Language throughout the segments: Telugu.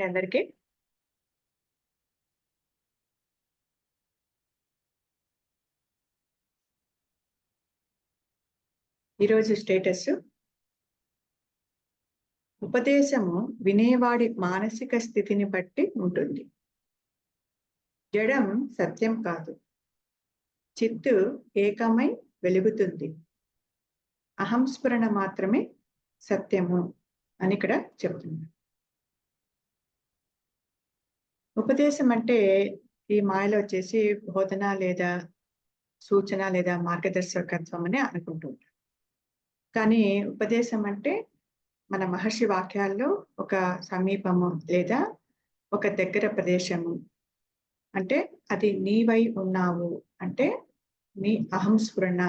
అండి అందరికి. ఈరోజు స్టేటస్ ఉపదేశము వినేవాడి మానసిక స్థితిని బట్టి ఉంటుంది. జడం సత్యం కాదు, చిత్తు ఏకమై వెలుగుతుంది. అహంస్ఫురణ మాత్రమే సత్యము అని ఇక్కడ చెప్తున్నారు. ఉపదేశం అంటే ఈ మాయలో వచ్చేసి బోధన లేదా సూచన లేదా మార్గదర్శకత్వం అని అనుకుంటుంటారు. కానీ ఉపదేశం అంటే మన మహర్షి వాక్యాల్లో ఒక సమీపము లేదా ఒక దగ్గర ప్రదేశము, అంటే అది నీవై ఉన్నావు, అంటే నీ అహంస్ఫురణ,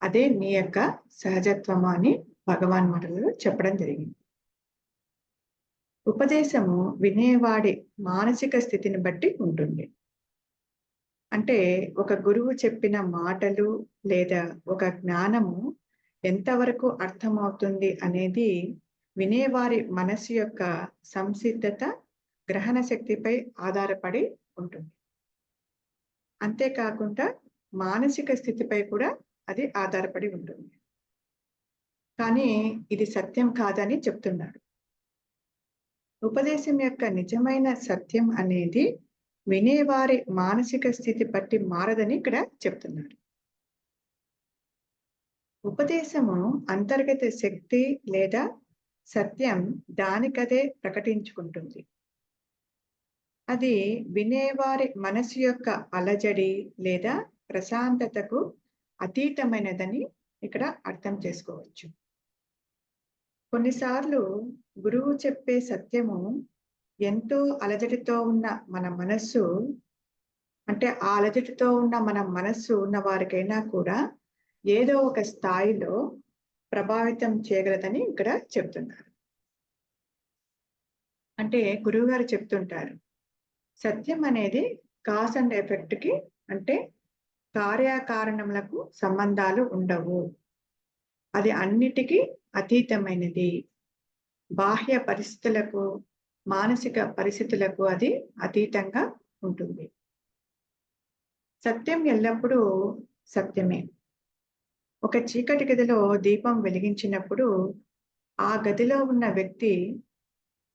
అదే నీ యొక్క సహజత్వము అని భగవాన్ మాటలలో చెప్పడం జరిగింది. ఉపదేశము వినేవాడి మానసిక స్థితిని బట్టి ఉంటుంది. అంటే ఒక గురువు చెప్పిన మాటలు లేదా ఒక జ్ఞానము ఎంతవరకు అర్థమవుతుంది అనేది వినేవారి మనసు యొక్క సంసిద్ధత, గ్రహణ శక్తిపై ఆధారపడి ఉంటుంది. అంతేకాకుండా మానసిక స్థితిపై కూడా అది ఆధారపడి ఉంటుంది. కానీ ఇది సత్యం కాదని చెప్తున్నాడు. ఉపదేశం యొక్క నిజమైన సత్యం అనేది వినేవారి మానసిక స్థితి బట్టి మారదని ఇక్కడ చెప్తున్నాడు. ఉపదేశము అంతర్గత శక్తి లేదా సత్యం దానికదే ప్రకటించుకుంటుంది. అది వినేవారి మనసు యొక్క అలజడి లేదా ప్రశాంతతకు అతీతమైనదని ఇక్కడ అర్థం చేసుకోవచ్చు. కొన్నిసార్లు గురువు చెప్పే సత్యము ఎంతో అలజడితో ఉన్న మన మనస్సు, అంటే ఆ అలజడితో ఉన్న మన మనస్సు ఉన్న వారికైనా కూడా ఏదో ఒక స్థాయిలో ప్రభావితం చేయగలదని ఇక్కడ చెప్తున్నారు. అంటే గురువు గారు చెప్తుంటారు, సత్యం అనేది కాజ్ అండ్ ఎఫెక్ట్ కి, అంటే కార్యకారణములకు సంబంధాలు ఉండవు, అది అన్నిటికీ అతీతమైనది, బాహ్య పరిస్థితులకు మానసిక పరిస్థితులకు అది అతీతంగా ఉంటుంది. సత్యం ఎల్లప్పుడూ సత్యమే. ఒక చీకటి గదిలో దీపం వెలిగించినప్పుడు ఆ గదిలో ఉన్న వ్యక్తి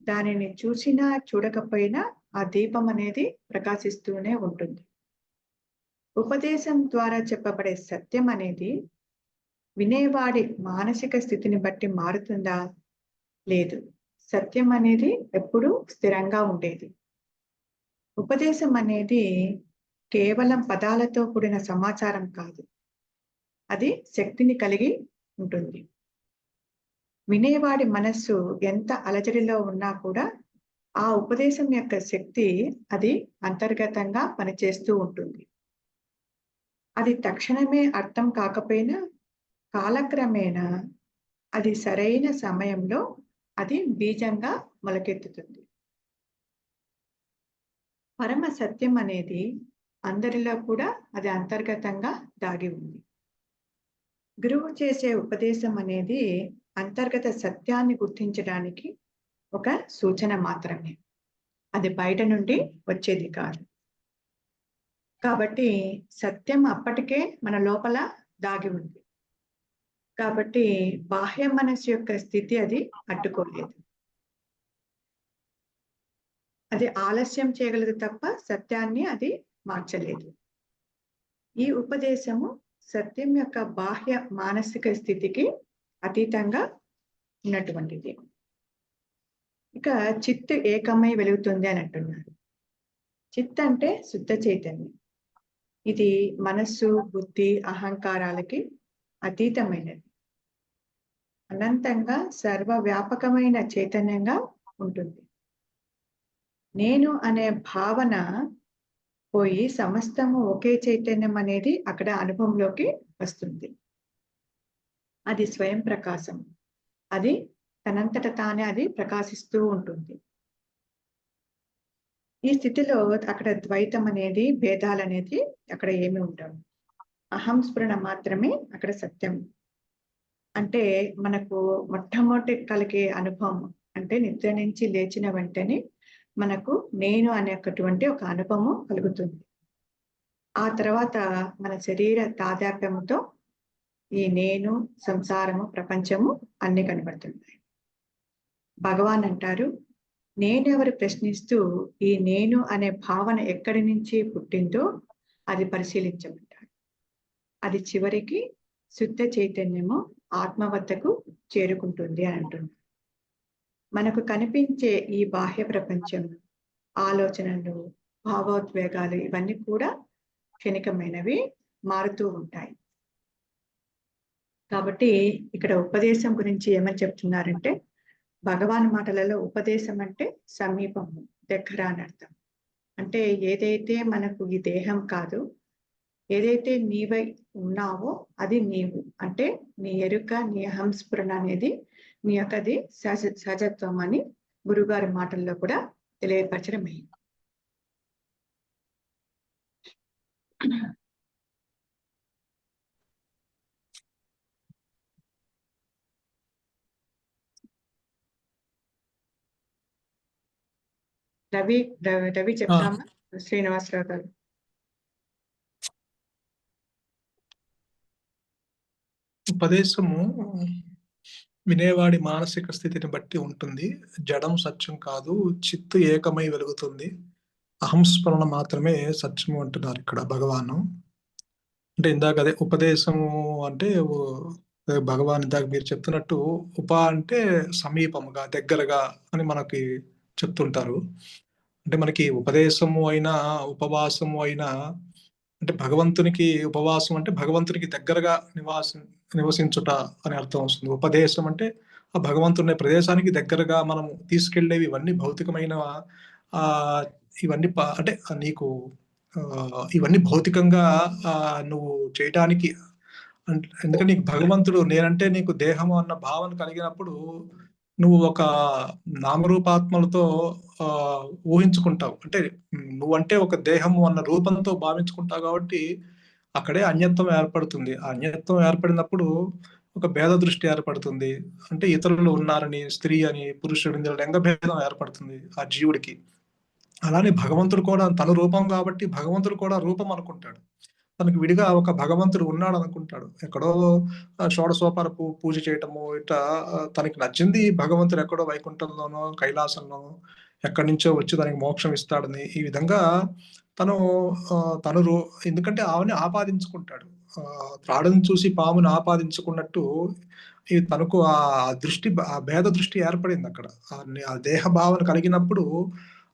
దానిని చూసినా చూడకపోయినా ఆ దీపం అనేది ప్రకాశిస్తూనే ఉంటుంది. ఉపదేశం ద్వారా చెప్పబడే సత్యం అనేది వినేవాడి మానసిక స్థితిని బట్టి మారుతుందా? లేదు. సత్యం అనేది ఎప్పుడూ స్థిరంగా ఉండేది. ఉపదేశం అనేది కేవలం పదాలతో కూడిన సమాచారం కాదు, అది శక్తిని కలిగి ఉంటుంది. వినేవాడి మనస్సు ఎంత అలజడిలో ఉన్నా కూడా ఆ ఉపదేశం యొక్క శక్తి అది అంతర్గతంగా పనిచేస్తూ ఉంటుంది. అది తక్షణమే అర్థం కాకపోయినా కాలక్రమేణా అది సరైన సమయంలో అది బీజంగా మొలకెత్తుతుంది. పరమ సత్యం అనేది అందరిలో కూడా అది అంతర్గతంగా దాగి ఉంది. గురువు చేసే ఉపదేశం అనేది అంతర్గత సత్యాన్ని గుర్తించడానికి ఒక సూచన మాత్రమే, అది బయట నుండి వచ్చేది కాదు. కాబట్టి సత్యం అప్పటికే మన లోపల దాగి ఉంది. కాబట్టి బాహ్య మనస్సు యొక్క స్థితి అది అడ్డుకోలేదు. అది ఆలస్యం చేయగలదు తప్ప సత్యాన్ని అది మార్చలేదు. ఈ ఉపదేశము సత్యం యొక్క బాహ్య మానసిక స్థితికి అతీతంగా ఉన్నటువంటిది. ఇక చిత్తు ఏకమై వెలుగుతుంది అని అంటున్నారు. చిత్ అంటే శుద్ధ చైతన్యం. ఇది మనస్సు, బుద్ధి, అహంకారాలకి అతీతమైనది. అనంతంగా సర్వవ్యాపకమైన చైతన్యంగా ఉంటుంది. నేను అనే భావన పోయి సమస్తము ఒకే చైతన్యం అనేది అక్కడ అనుభవంలోకి వస్తుంది. అది స్వయం ప్రకాశం, అది తనంతట తానే అది ప్రకాశిస్తూ ఉంటుంది. ఈ స్థితిలో అక్కడ ద్వైతం అనేది, భేదాలు అనేది అక్కడ ఏమి ఉండవు. అహంస్ఫురణ మాత్రమే అక్కడ సత్యం. అంటే మనకు మొట్టమొదటి కలిగే అనుభవం అంటే నిద్ర నుంచి లేచిన వెంటనే మనకు నేను అనేటటువంటి ఒక అనుభవం కలుగుతుంది. ఆ తర్వాత మన శరీర తాదాత్మ్యంతో ఈ నేను, సంసారము, ప్రపంచము అన్నీ కనబడుతున్నాయి. భగవాన్ అంటారు, నేనెవరు ప్రశ్నిస్తూ ఈ నేను అనే భావన ఎక్కడి నుంచి పుట్టిందో అది పరిశీలించమంటారు. అది చివరికి శుద్ధ చైతన్యము ఆత్మ వద్దకు చేరుకుంటుంది అని అంటున్నారు. మనకు కనిపించే ఈ బాహ్య ప్రపంచం, ఆలోచనలు, భావోద్వేగాలు ఇవన్నీ కూడా క్షణికమైనవి, మారుతూ ఉంటాయి. కాబట్టి ఇక్కడ ఉపదేశం గురించి ఏమని చెప్తున్నారంటే, భగవాన్ మాటలలో ఉపదేశం అంటే సమీపము, దగ్గర అని అర్థం. అంటే ఏదైతే మనకు ఈ దేహం కాదు, ఏదైతే నీవై ఉన్నావో అది నీవు. అంటే నీ ఎరుక, నీ అహంస్ఫురణ అనేది నీ యొక్కది సహజత్వం అని గురుగారి మాటల్లో కూడా తెలియపరచడం అయింది. రవి చెప్తామా? శ్రీనివాసరావు గారు. ఉపదేశము వినేవాడి మానసిక స్థితిని బట్టి ఉంటుంది. జడం సత్యం కాదు, చిత్తు ఏకమై వెలుగుతుంది, అహంస్మరణ మాత్రమే సత్యము అంటున్నారు ఇక్కడ భగవాను. అంటే ఇందాక అదే ఉపదేశము అంటే భగవాన్ ఇందాక మీరు చెప్తున్నట్టు ఉప అంటే సమీపముగా, దగ్గరగా అని మనకి చెప్తుంటారు. అంటే మనకి ఉపదేశము అయినా ఉపవాసము అయినా అంటే భగవంతునికి ఉపవాసం అంటే భగవంతునికి దగ్గరగా నివసించుట అని అర్థం వస్తుంది. ఉపదేశం అంటే ఆ భగవంతుని ప్రదేశానికి దగ్గరగా మనం తీసుకెళ్లేవి ఇవన్నీ భౌతికమైన ఇవన్నీ అంటే నీకు ఇవన్నీ భౌతికంగా నువ్వు చేయటానికి ఎందుకంటే నీకు భగవంతుడు నేనంటే నీకు దేహము అన్న భావన కలిగినప్పుడు నువ్వు ఒక నామరూపాత్మలతో ఊహించుకుంటావు. అంటే నువ్వంటే ఒక దేహము అన్న రూపంతో భావించుకుంటావు కాబట్టి అక్కడే అన్యత్వం ఏర్పడుతుంది. ఆ అన్యత్వం ఏర్పడినప్పుడు ఒక భేద దృష్టి ఏర్పడుతుంది. అంటే ఇతరులు ఉన్నారని, స్త్రీ అని, పురుషుడు లింగ భేదం ఏర్పడుతుంది ఆ జీవుడికి. అలానే భగవంతుడు కూడా తన రూపం కాబట్టి భగవంతుడు కూడా రూపం అనుకుంటాడు. తనకు విడిగా ఒక భగవంతుడు ఉన్నాడు అనుకుంటాడు. ఎక్కడో షోడశోపర పూజ చేయటము ఇట్లా తనకి నచ్చింది భగవంతుడు ఎక్కడో వైకుంఠంలోనో కైలాసంలోనో ఎక్కడి నుంచో వచ్చి తనకి మోక్షం ఇస్తాడని ఈ విధంగా తను ఎందుకంటే ఆమెని ఆపాదించుకుంటాడు. త్రాడును చూసి పాముని ఆపాదించుకున్నట్టు తనకు ఆ దృష్టి, ఆ భేద దృష్టి ఏర్పడింది అక్కడ. ఆ దేహ భావన కలిగినప్పుడు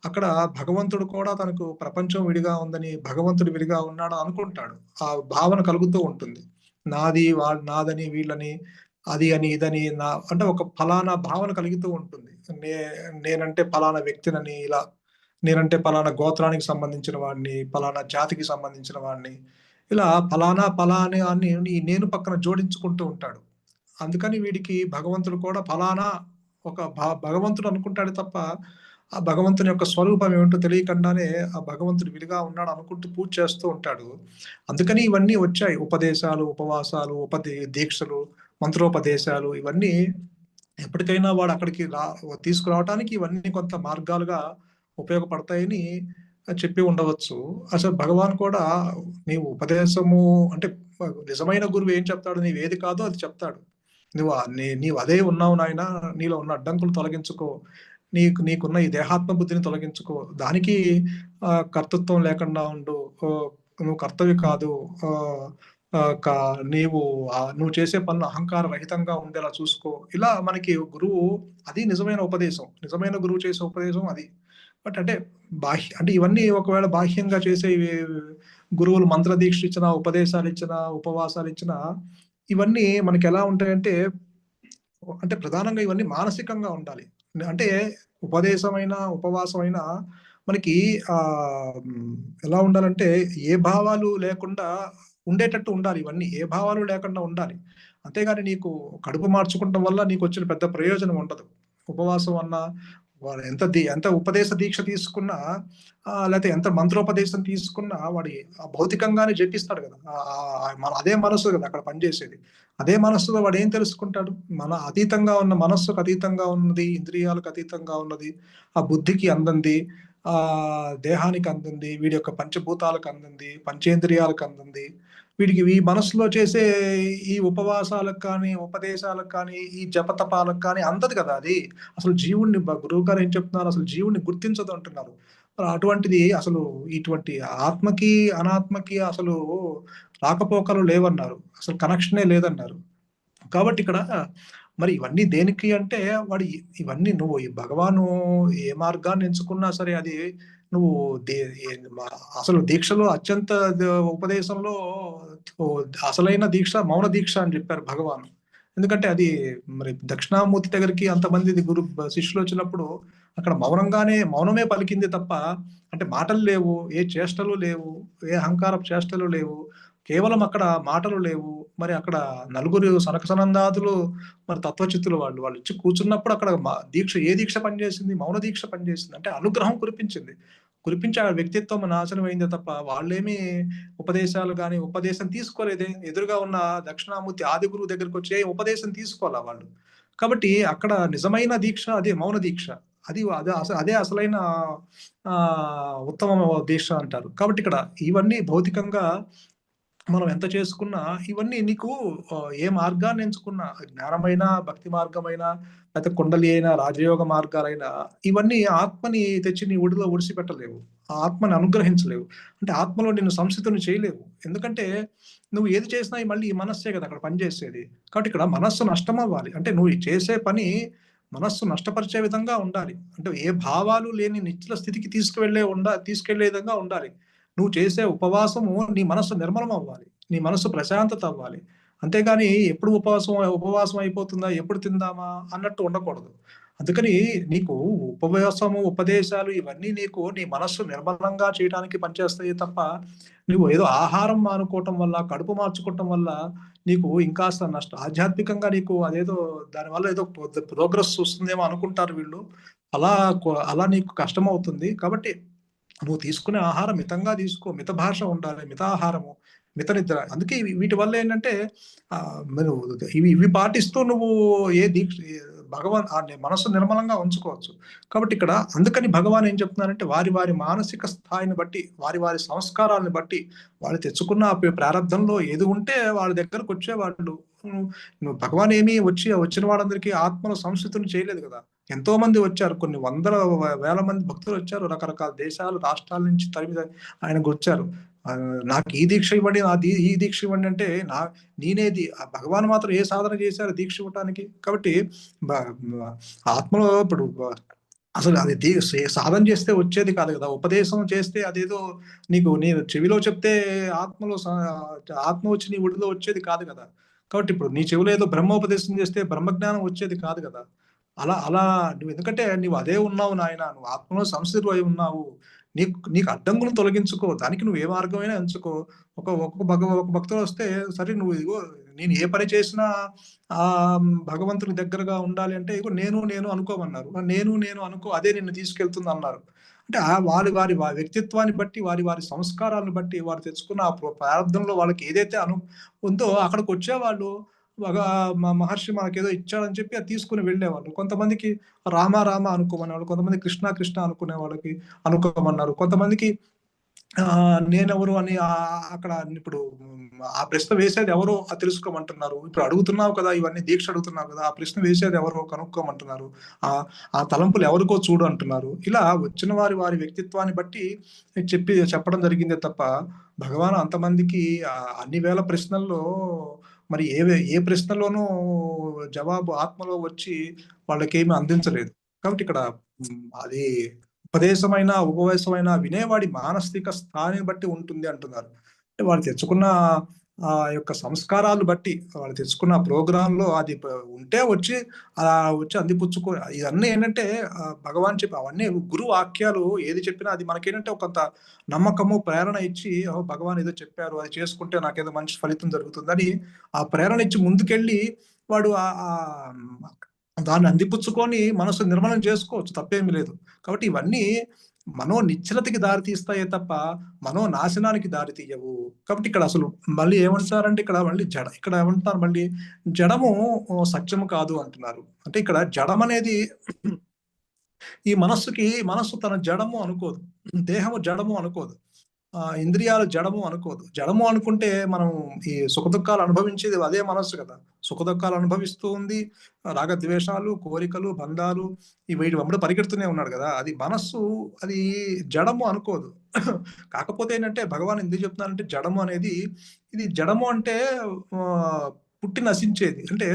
అక్కడ భగవంతుడు కూడా తనకు ప్రపంచం విడిగా ఉందని, భగవంతుడు విడిగా ఉన్నాడు అనుకుంటాడు. ఆ భావన కలుగుతూ ఉంటుంది. నాది నాదని, వీళ్ళని, అది అని, ఇదని, అంటే ఒక ఫలానా భావన కలుగుతూ ఉంటుంది. నేనంటే ఫలానా వ్యక్తినని, ఇలా నేనంటే ఫలానా గోత్రానికి సంబంధించిన వాడిని, ఫలానా జాతికి సంబంధించిన వాడిని, ఇలా ఫలానా అని నేను పక్కన జోడించుకుంటూ ఉంటాడు. అందుకని వీడికి భగవంతుడు కూడా ఫలానా ఒక భగవంతుడు అనుకుంటాడు తప్ప ఆ భగవంతుని యొక్క స్వరూపం ఏమిటో తెలియకుండానే ఆ భగవంతుడు విడిగా ఉన్నాడు అనుకుంటూ పూజ చేస్తూ ఉంటాడు. అందుకని ఇవన్నీ వచ్చాయి. ఉపదేశాలు, ఉపవాసాలు, దీక్షలు, మంత్రోపదేశాలు ఇవన్నీ ఎప్పటికైనా వాడు అక్కడికి తీసుకురావటానికి ఇవన్నీ కొంత మార్గాలుగా ఉపయోగపడతాయని చెప్పి ఉండవచ్చు. అసలు భగవాన్ కూడా నీవు ఉపదేశము అంటే నిజమైన గురువు ఏం చెప్తాడు, నీవు ఏది కాదో అది చెప్తాడు. నీవు అదే ఉన్నావు నాయన, నీలో ఉన్న అడ్డంకులు తొలగించుకో, నీకున్న ఈ దేహాత్మ బుద్ధిని తొలగించుకో, దానికి కర్తృత్వం లేకుండా ఉండు, నువ్వు కర్తవ్య కాదు, నువ్వు చేసే పనులు అహంకార రహితంగా ఉండేలా చూసుకో. ఇలా మనకి గురువు అది నిజమైన ఉపదేశం. నిజమైన గురువు చేసే ఉపదేశం అది. బట్ అంటే అంటే ఇవన్నీ ఒకవేళ బాహ్యంగా చేసే గురువులు మంత్ర దీక్ష ఇచ్చినా, ఉపదేశాలు ఇచ్చినా, ఉపవాసాలు ఇచ్చినా ఇవన్నీ మనకి ఎలా ఉంటాయంటే అంటే ప్రధానంగా ఇవన్నీ మానసికంగా ఉండాలి. అంటే ఉపదేశమైనా, ఉపవాసమైనా మనకి ఎలా ఉండాలంటే ఏ భావాలు లేకుండా ఉండేటట్టు ఉండాలి. ఇవన్నీ ఏ భావాలు లేకుండా ఉండాలి. అంతేగాని నీకు కడుపు మార్చుకుంటం వల్ల నీకు వచ్చిన పెద్ద ప్రయోజనం ఉండదు. ఉపవాసం అన్నా, వాడు ఎంత ఉపదేశ దీక్ష తీసుకున్నా లేతే ఎంత మంత్రోపదేశం తీసుకున్నా వాడి భౌతికంగానే జపిస్తాడు కదా! అదే మనస్సు కదా అక్కడ పనిచేసేది. అదే మనస్సులో వాడేం తెలుసుకుంటాడు? మన అతీతంగా ఉన్న మనస్సుకు అతీతంగా ఉన్నది, ఇంద్రియాలకు అతీతంగా ఉన్నది, ఆ బుద్ధికి అందంది, దేహానికి అందింది, వీడి యొక్క పంచభూతాలకు అందింది, పంచేంద్రియాలకు అందింది. వీడికి ఈ మనసులో చేసే ఈ ఉపవాసాలకు కానీ, ఉపదేశాలకు కానీ, ఈ జపతపాలకు కానీ అందదు కదా అది. అసలు జీవుడిని గురువుగారు ఏం చెప్తున్నారు? అసలు జీవుడిని గుర్తించదు అంటున్నారు. మరి అటువంటిది అసలు ఇటువంటి ఆత్మకి, అనాత్మకి అసలు రాకపోకలు లేవన్నారు. అసలు కనెక్షనే లేదన్నారు. కాబట్టి ఇక్కడ మరి ఇవన్నీ దేనికి అంటే వాడు ఇవన్నీ నువ్వు ఈ భగవాను ఏ మార్గాన్ని ఎంచుకున్నా సరే అది నువ్వు దే ఏ మ అసలు దీక్షలో అత్యంత ఉపదేశంలో అసలైన దీక్ష మౌన దీక్ష అని చెప్పారు భగవాను. ఎందుకంటే అది మరి దక్షిణామూర్తి దగ్గరికి అంతమంది శిష్యులొచ్చినప్పుడు అక్కడ మౌనమే పలికింది తప్ప అంటే మాటలు లేవు, ఏ చేష్టలు లేవు, ఏ అహంకారపు చేష్టలు లేవు. కేవలం అక్కడ మాటలు లేవు. మరి అక్కడ నలుగురు సనకసనందాదులు మరి తత్వచిత్తులు వాళ్ళు. వాళ్ళొచ్చి కూర్చున్నప్పుడు అక్కడ ఏ దీక్ష పనిచేసింది? మౌన దీక్ష పనిచేసింది. అంటే అనుగ్రహం కురిపించింది. కురిపించి ఆ వ్యక్తిత్వం నాశనం అయిందే తప్ప వాళ్ళేమి ఉపదేశాలు గాని, ఉపదేశం తీసుకోలేదే. ఎదురుగా ఉన్న దక్షిణామూర్తి ఆది గురువు దగ్గరికొచ్చి ఏ ఉపదేశం తీసుకోలా వాళ్ళు. కాబట్టి అక్కడ నిజమైన దీక్ష అదే మౌన దీక్ష. అదే అసలైన ఉత్తమ దీక్ష అంటారు. కాబట్టి ఇక్కడ ఇవన్నీ భౌతికంగా మనం ఎంత చేసుకున్నా ఇవన్నీ నీకు ఏ మార్గాన్ని ఎంచుకున్నా జ్ఞానమైన, భక్తి మార్గమైన, లేతే కుండలి అయినా, రాజయోగ మార్గాలైనా ఇవన్నీ ఆత్మని తెచ్చి నీ ఒడిలో ఒడిసిపెట్టలేవు. ఆ ఆత్మని అనుగ్రహించలేవు. అంటే ఆత్మలో నిన్ను సంసితుని చేయలేవు. ఎందుకంటే నువ్వు ఏది చేసినా మళ్ళీ ఈ మనస్సే కదా అక్కడ పనిచేసేది. కాబట్టి ఇక్కడ మనస్సు నష్టమవ్వాలి. అంటే నువ్వు చేసే పని మనస్సు నష్టపరిచే విధంగా ఉండాలి. అంటే ఏ భావాలు లేని నిశ్చల స్థితికి తీసుకెళ్ళే విధంగా ఉండాలి. నువ్వు చేసే ఉపవాసము నీ మనస్సు నిర్మలం అవ్వాలి. నీ మనస్సు ప్రశాంతత అవ్వాలి. అంతేగాని ఎప్పుడు ఉపవాసం అయిపోతుందా? ఎప్పుడు తిందామా? అన్నట్టు ఉండకూడదు. అందుకని నీకు ఉపవాసము, ఉపదేశాలు ఇవన్నీ నీకు నీ మనస్సు నిర్మలంగా చేయడానికి పనిచేస్తాయి తప్ప, నువ్వు ఏదో ఆహారం మానుకోవటం వల్ల, కడుపు మార్చుకోవటం వల్ల నీకు ఇంకాస్త ఆధ్యాత్మికంగా నీకు అదేదో దానివల్ల ఏదో ప్రోగ్రెస్ వస్తుందేమో అనుకుంటారు వీళ్ళు. అలా నీకు కష్టమవుతుంది. కాబట్టి నువ్వు తీసుకునే ఆహారం మితంగా తీసుకో. మిత భాష ఉండాలి. మితాహారము, మిత నిద్ర. అందుకే వీటి వల్ల ఏంటంటే మీరు ఇవి పాటిస్తూ నువ్వు ఏ దీక్ష మనస్సు నిర్మలంగా ఉంచుకోవచ్చు. కాబట్టి ఇక్కడ అందుకని భగవాన్ ఏం చెప్తున్నారంటే వారి మానసిక స్థాయిని బట్టి, వారి సంస్కారాలను బట్టి, వాళ్ళు తెచ్చుకున్న ప్రారబ్ధంలో ఏది ఉంటే వాళ్ళ దగ్గరకొచ్చేవాళ్ళు. నువ్వు భగవాన్ ఏమి వచ్చిన వాళ్ళందరికీ ఆత్మలో సంస్కృతిని చేయలేదు కదా! ఎంతో మంది వచ్చారు. కొన్ని వందల వేల మంది భక్తులొచ్చారు. రకరకాల దేశాలు, రాష్ట్రాల నుంచి ఆయనకొచ్చారు. నాకు ఈ దీక్ష ఇవ్వండి, ఈ దీక్ష ఇవ్వండి అంటే నేనేది భగవాన్ మాత్రం ఏ సాధన చేశారు దీక్ష ఇవ్వటానికి? కాబట్టి బ బ ఆత్మలో ఇప్పుడు అసలు అది సాధన చేస్తే వచ్చేది కాదు కదా! ఉపదేశం చేస్తే అదేదో నేను చెవిలో చెప్తే ఆత్మ వచ్చి నీ ఒడిలో వచ్చేది కాదు కదా! కాబట్టి ఇప్పుడు నీ చెవిలో ఏదో బ్రహ్మోపదేశం చేస్తే బ్రహ్మజ్ఞానం వచ్చేది కాదు కదా! అలా ఎందుకంటే నువ్వు అదే ఉన్నావు నాయన. నువ్వు ఆత్మలో సంస్థితుడై ఉన్నావు. నీకు అడ్డంకులను తొలగించుకో. దానికి నువ్వు ఏ మార్గమైనా ఎంచుకో. ఒక భక్తుడొస్తే సరే నువ్వు ఇదిగో నేను ఏ పని చేసినా భగవంతుని దగ్గరగా ఉండాలి అంటే ఇగో నేను అనుకోమన్నారు. నేను అనుకో అదే నిన్ను తీసుకెళ్తుందన్నారు. అంటే వారి వ్యక్తిత్వాన్ని బట్టి, వారి సంస్కారాలను బట్టి, వారు తెచ్చుకున్న ఆ ప్రారంధంలో వాళ్ళకి ఏదైతే ఉందో అక్కడికొచ్చేవాళ్ళు మహర్షి మనకేదో ఇచ్చాడని చెప్పి అది తీసుకొని వెళ్ళేవాళ్ళు. కొంతమందికి రామ అనుకోమనేవాళ్ళు. కొంతమంది కృష్ణ అనుకునే వాళ్ళకి అనుకోమన్నారు. కొంతమందికి నేనెవరు అని అక్కడ ఇప్పుడు ఆ ప్రశ్న వేసేది ఎవరో తెలుసుకోమంటున్నారు. ఇప్పుడు అడుగుతున్నావు కదా! ఇవన్నీ దీక్ష అడుగుతున్నావు కదా! ఆ ప్రశ్న వేసేది ఎవరో కనుక్కోమంటున్నారు. ఆ తలంపులు ఎవరికో చూడు అంటున్నారు. ఇలా వచ్చిన వారి వ్యక్తిత్వాన్ని బట్టి చెప్పడం జరిగిందే తప్ప, భగవాన్ అంతమందికి అన్ని వేల ప్రశ్నల్లో మరి ఏ ప్రశ్నలోనూ జవాబు ఆత్మలో వచ్చి వాళ్ళకేమి అందించలేదు. కాబట్టి ఇక్కడ అది ఉపదేశమైన, ఉపవేశమైన వినేవాడి మానసిక స్థాయిని బట్టి ఉంటుంది అంటున్నారు. అంటే వాళ్ళు తెచ్చుకున్న యొక్క సంస్కారాలు బట్టి, వాళ్ళు తెచ్చుకున్న ప్రోగ్రామ్‌లో అది ఉంటే వచ్చి అందిపుచ్చుకో ఇవన్నీ ఏంటంటే భగవాన్ అవన్నీ గురు వాక్యాలు ఏది చెప్పినా అది మనకేంటంటే కొంత నమ్మకము, ప్రేరణ ఇచ్చి భగవాన్ ఏదో చెప్పారు. అది చేసుకుంటే నాకేదో మంచి ఫలితం జరుగుతుందని ఆ ప్రేరణ ఇచ్చి ముందుకెళ్ళి వాడు దాన్ని అందిపుచ్చుకొని మనసు నిర్మలం చేసుకోవచ్చు. తప్పేమి లేదు. కాబట్టి ఇవన్నీ మనోనిశ్చలతకి దారి తీస్తాయే తప్ప, మనోనాశనానికి దారి తీయవు. కాబట్టి ఇక్కడ అసలు మళ్ళీ ఏమంటారంటే ఇక్కడ మళ్ళీ ఇక్కడ ఏమంటున్నారు మళ్ళీ జడము సత్యము కాదు అంటున్నారు. అంటే ఇక్కడ జడమనేది ఈ మనస్సు తన జడము అనుకోదు. దేహము జడము అనుకోదు. ఇంద్రియాలు జడము అనుకోదు. జడము అనుకుంటే మనం ఈ సుఖదుఖాలు అనుభవించేది అదే మనస్సు కదా! సుఖదుఖాలు అనుభవిస్తూ ఉంది. రాగద్వేషాలు, కోరికలు, బంధాలు వీటి వెంబడి పరిగెడుతూనే ఉన్నాడు గదా! అది మనస్సు అది జడము అనుకోదు. కాకపోతే ఏంటంటే భగవాన్ ఎందుకు చెప్తున్నారంటే జడము అనేది ఇది జడము అంటే పుట్టి నశించేది. అంటే